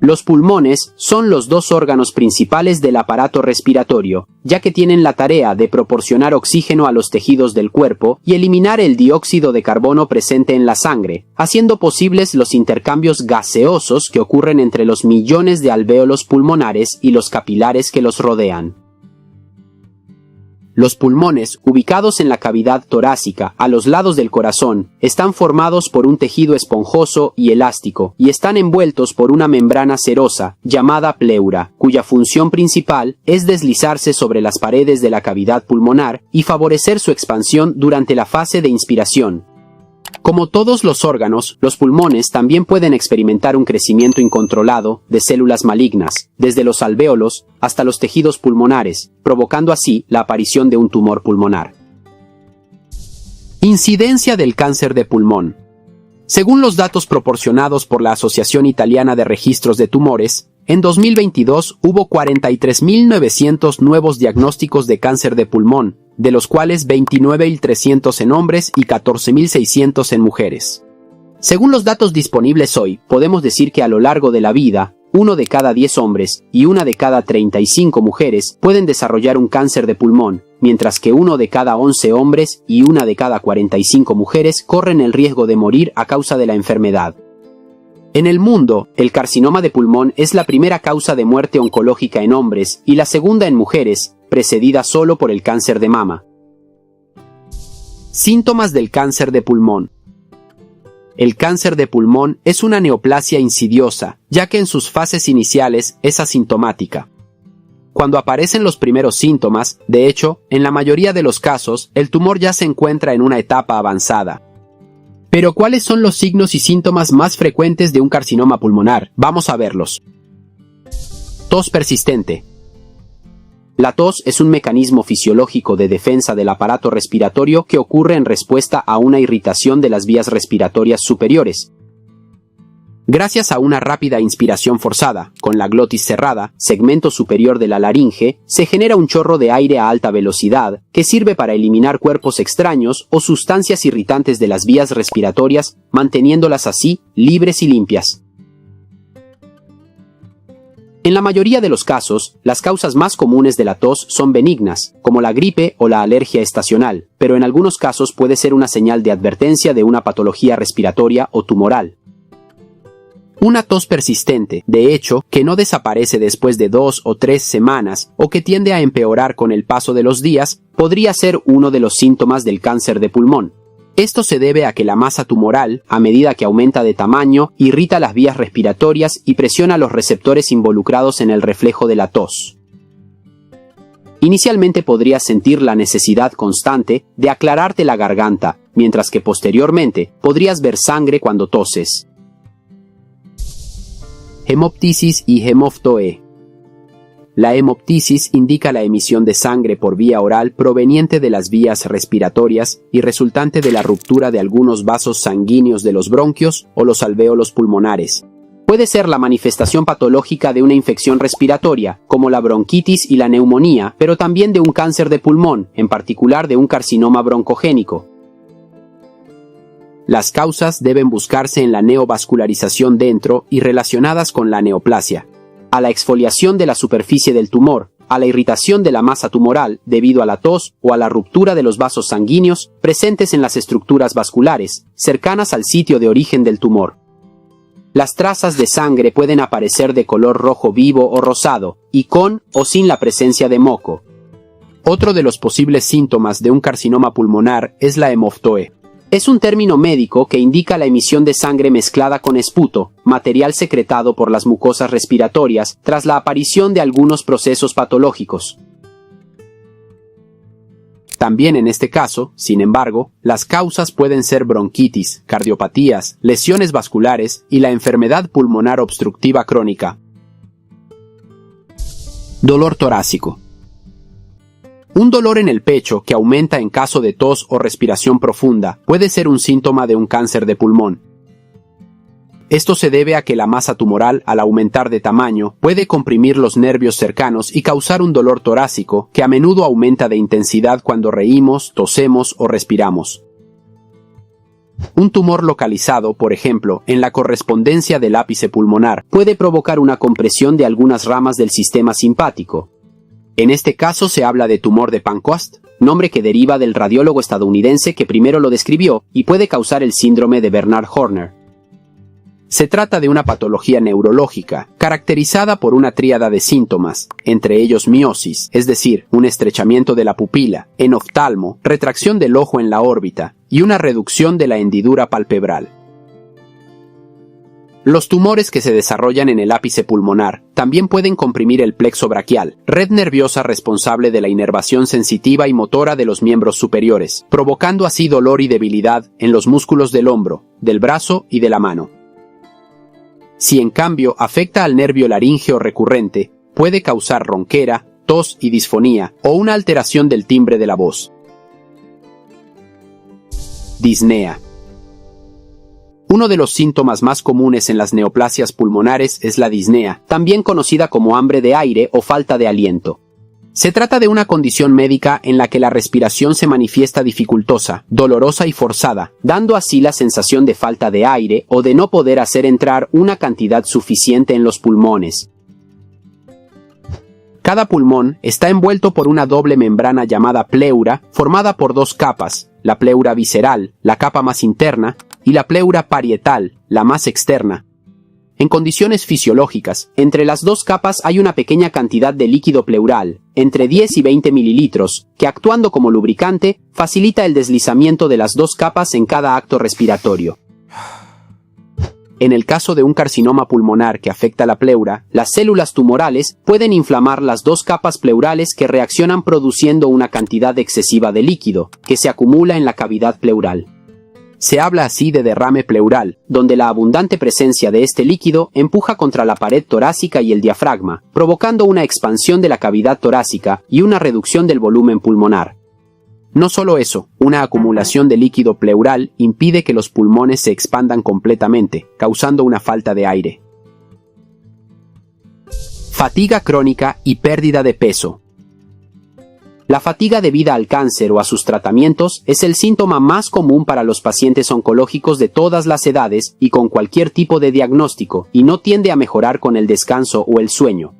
Los pulmones son los dos órganos principales del aparato respiratorio, ya que tienen la tarea de proporcionar oxígeno a los tejidos del cuerpo y eliminar el dióxido de carbono presente en la sangre, haciendo posibles los intercambios gaseosos que ocurren entre los millones de alvéolos pulmonares y los capilares que los rodean. Los pulmones, ubicados en la cavidad torácica, a los lados del corazón, están formados por un tejido esponjoso y elástico, y están envueltos por una membrana serosa, llamada pleura, cuya función principal es deslizarse sobre las paredes de la cavidad pulmonar y favorecer su expansión durante la fase de inspiración. Como todos los órganos, los pulmones también pueden experimentar un crecimiento incontrolado de células malignas, desde los alvéolos hasta los tejidos pulmonares, provocando así la aparición de un tumor pulmonar. Incidencia del cáncer de pulmón. Según los datos proporcionados por la Asociación Italiana de Registros de Tumores, en 2022 hubo 43.900 nuevos diagnósticos de cáncer de pulmón, de los cuales 29.300 en hombres y 14.600 en mujeres. Según los datos disponibles hoy, podemos decir que a lo largo de la vida, 1 de cada 10 hombres y 1 de cada 35 mujeres pueden desarrollar un cáncer de pulmón, mientras que 1 de cada 11 hombres y 1 de cada 45 mujeres corren el riesgo de morir a causa de la enfermedad. En el mundo, el carcinoma de pulmón es la primera causa de muerte oncológica en hombres y la segunda en mujeres, precedida solo por el cáncer de mama. Síntomas del cáncer de pulmón. El cáncer de pulmón es una neoplasia insidiosa, ya que en sus fases iniciales es asintomática. Cuando aparecen los primeros síntomas, de hecho, en la mayoría de los casos, el tumor ya se encuentra en una etapa avanzada. Pero ¿cuáles son los signos y síntomas más frecuentes de un carcinoma pulmonar? Vamos a verlos. Tos persistente. La tos es un mecanismo fisiológico de defensa del aparato respiratorio que ocurre en respuesta a una irritación de las vías respiratorias superiores. Gracias a una rápida inspiración forzada, con la glotis cerrada, segmento superior de la laringe, se genera un chorro de aire a alta velocidad que sirve para eliminar cuerpos extraños o sustancias irritantes de las vías respiratorias, manteniéndolas así libres y limpias. En la mayoría de los casos, las causas más comunes de la tos son benignas, como la gripe o la alergia estacional, pero en algunos casos puede ser una señal de advertencia de una patología respiratoria o tumoral. Una tos persistente, de hecho, que no desaparece después de 2 o 3 semanas o que tiende a empeorar con el paso de los días, podría ser uno de los síntomas del cáncer de pulmón. Esto se debe a que la masa tumoral, a medida que aumenta de tamaño, irrita las vías respiratorias y presiona los receptores involucrados en el reflejo de la tos. Inicialmente podrías sentir la necesidad constante de aclararte la garganta, mientras que posteriormente podrías ver sangre cuando toses. Hemoptisis y hemoptoe. La hemoptisis indica la emisión de sangre por vía oral proveniente de las vías respiratorias y resultante de la ruptura de algunos vasos sanguíneos de los bronquios o los alvéolos pulmonares. Puede ser la manifestación patológica de una infección respiratoria, como la bronquitis y la neumonía, pero también de un cáncer de pulmón, en particular de un carcinoma broncogénico. Las causas deben buscarse en la neovascularización dentro y relacionadas con la neoplasia, a la exfoliación de la superficie del tumor, a la irritación de la masa tumoral debido a la tos o a la ruptura de los vasos sanguíneos presentes en las estructuras vasculares, cercanas al sitio de origen del tumor. Las trazas de sangre pueden aparecer de color rojo vivo o rosado, y con o sin la presencia de moco. Otro de los posibles síntomas de un carcinoma pulmonar es la hemoptoe. Es un término médico que indica la emisión de sangre mezclada con esputo, material secretado por las mucosas respiratorias tras la aparición de algunos procesos patológicos. También en este caso, sin embargo, las causas pueden ser bronquitis, cardiopatías, lesiones vasculares y la enfermedad pulmonar obstructiva crónica. Dolor torácico. Un dolor en el pecho que aumenta en caso de tos o respiración profunda puede ser un síntoma de un cáncer de pulmón. Esto se debe a que la masa tumoral, al aumentar de tamaño, puede comprimir los nervios cercanos y causar un dolor torácico que a menudo aumenta de intensidad cuando reímos, tosemos o respiramos. Un tumor localizado, por ejemplo, en la correspondencia del ápice pulmonar, puede provocar una compresión de algunas ramas del sistema simpático. En este caso se habla de tumor de Pancoast, nombre que deriva del radiólogo estadounidense que primero lo describió y puede causar el síndrome de Bernard Horner. Se trata de una patología neurológica, caracterizada por una tríada de síntomas, entre ellos miosis, es decir, un estrechamiento de la pupila, enoftalmo, retracción del ojo en la órbita y una reducción de la hendidura palpebral. Los tumores que se desarrollan en el ápice pulmonar también pueden comprimir el plexo braquial, red nerviosa responsable de la inervación sensitiva y motora de los miembros superiores, provocando así dolor y debilidad en los músculos del hombro, del brazo y de la mano. Si en cambio afecta al nervio laríngeo recurrente, puede causar ronquera, tos y disfonía, o una alteración del timbre de la voz. Disnea. Uno de los síntomas más comunes en las neoplasias pulmonares es la disnea, también conocida como hambre de aire o falta de aliento. Se trata de una condición médica en la que la respiración se manifiesta dificultosa, dolorosa y forzada, dando así la sensación de falta de aire o de no poder hacer entrar una cantidad suficiente en los pulmones. Cada pulmón está envuelto por una doble membrana llamada pleura, formada por dos capas, la pleura visceral, la capa más interna, y la pleura parietal, la más externa. En condiciones fisiológicas, entre las dos capas hay una pequeña cantidad de líquido pleural, entre 10 y 20 mililitros, que actuando como lubricante, facilita el deslizamiento de las dos capas en cada acto respiratorio. En el caso de un carcinoma pulmonar que afecta la pleura, las células tumorales pueden inflamar las dos capas pleurales que reaccionan produciendo una cantidad excesiva de líquido, que se acumula en la cavidad pleural. Se habla así de derrame pleural, donde la abundante presencia de este líquido empuja contra la pared torácica y el diafragma, provocando una expansión de la cavidad torácica y una reducción del volumen pulmonar. No solo eso, una acumulación de líquido pleural impide que los pulmones se expandan completamente, causando una falta de aire. Fatiga crónica y pérdida de peso. La fatiga debida al cáncer o a sus tratamientos es el síntoma más común para los pacientes oncológicos de todas las edades y con cualquier tipo de diagnóstico, y no tiende a mejorar con el descanso o el sueño.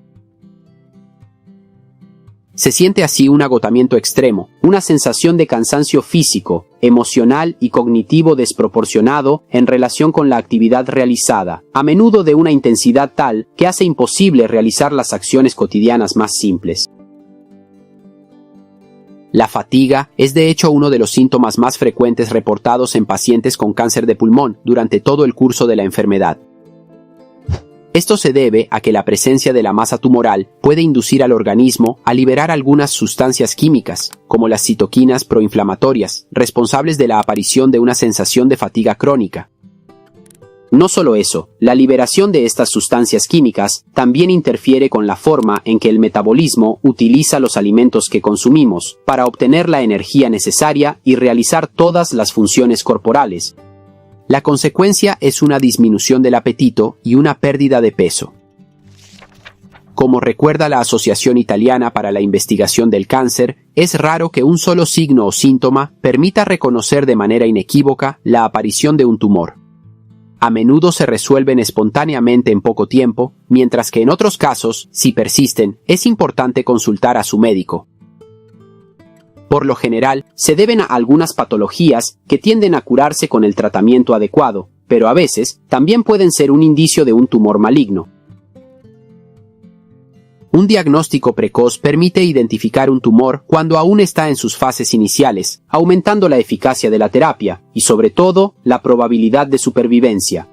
Se siente así un agotamiento extremo, una sensación de cansancio físico, emocional y cognitivo desproporcionado en relación con la actividad realizada, a menudo de una intensidad tal que hace imposible realizar las acciones cotidianas más simples. La fatiga es de hecho uno de los síntomas más frecuentes reportados en pacientes con cáncer de pulmón durante todo el curso de la enfermedad. Esto se debe a que la presencia de la masa tumoral puede inducir al organismo a liberar algunas sustancias químicas, como las citoquinas proinflamatorias, responsables de la aparición de una sensación de fatiga crónica. No solo eso, la liberación de estas sustancias químicas también interfiere con la forma en que el metabolismo utiliza los alimentos que consumimos para obtener la energía necesaria y realizar todas las funciones corporales. La consecuencia es una disminución del apetito y una pérdida de peso. Como recuerda la Asociación Italiana para la Investigación del Cáncer, es raro que un solo signo o síntoma permita reconocer de manera inequívoca la aparición de un tumor. A menudo se resuelven espontáneamente en poco tiempo, mientras que en otros casos, si persisten, es importante consultar a su médico. Por lo general, se deben a algunas patologías que tienden a curarse con el tratamiento adecuado, pero a veces también pueden ser un indicio de un tumor maligno. Un diagnóstico precoz permite identificar un tumor cuando aún está en sus fases iniciales, aumentando la eficacia de la terapia y, sobre todo, la probabilidad de supervivencia.